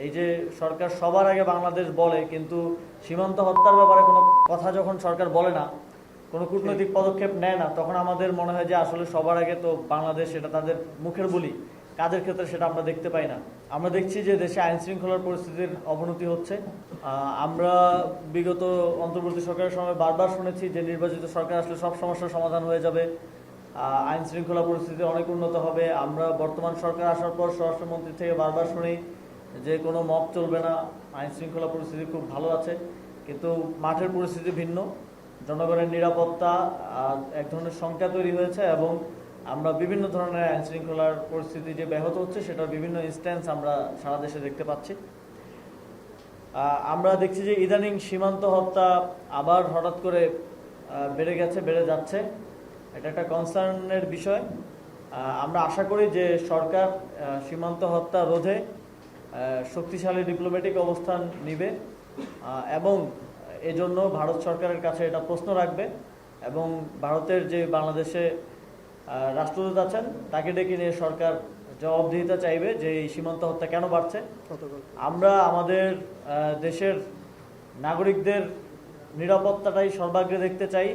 এই যে সরকার সবার আগে বাংলাদেশ বলে, কিন্তু সীমান্ত হত্যার ব্যাপারে কোনো কথা যখন সরকার বলে না, কোনো কূটনৈতিক পদক্ষেপ নেয় না, তখন আমাদের মনে হয় যে আসলে সবার আগে তো বাংলাদেশ, এটা তাদের মুখের বলি, কাজের ক্ষেত্রে সেটা আমরা দেখতে পাই না। আমরা দেখছি যে দেশে আইন শৃঙ্খলার পরিস্থিতির অবনতি হচ্ছে। আমরা বিগত অন্তর্বর্তী সরকারের সময় বারবার শুনেছি যে নির্বাচিত সরকার আসলে সব সমস্যার সমাধান হয়ে যাবে, আইন শৃঙ্খলা পরিস্থিতি অনেক উন্নত হবে। আমরা বর্তমান সরকার আসার পর স্বরাষ্ট্রমন্ত্রী থেকে বারবার শুনি যে কোনো মব চলবে না, আইন শৃঙ্খলা পরিস্থিতি খুব ভালো আছে। কিন্তু মাঠের পরিস্থিতি ভিন্ন। জনগণের নিরাপত্তা এক ধরনের শঙ্কা তৈরি হয়েছে, এবং আমরা বিভিন্ন ধরনের আইন শৃঙ্খলার পরিস্থিতি যে ব্যাহত হচ্ছে সেটার বিভিন্ন ইনস্ট্যান্স আমরা সারা দেশে দেখতে পাচ্ছি। আমরা দেখছি যে ইদানিং সীমান্ত হত্যা আবার হঠাৎ করে বেড়ে যাচ্ছে। এটা একটা কনসার্নের বিষয়। আমরা আশা করি যে সরকার সীমান্ত হত্যা রোধে শক্তিশালী ডিপ্লোম্যাটিক অবস্থান নিবে, এবং এজন্য ভারত সরকারের কাছে এটা প্রশ্ন রাখবে, এবং ভারতের যে বাংলাদেশে রাষ্ট্রদূত আছেন তাকে ডেকে নিয়ে সরকার জবাবদিহিতা চাইবে যে এই সীমান্ত হত্যা কেন বাড়ছে। আমরা আমাদের দেশের নাগরিকদের নিরাপত্তাটাই সর্বাগ্রে দেখতে চাই।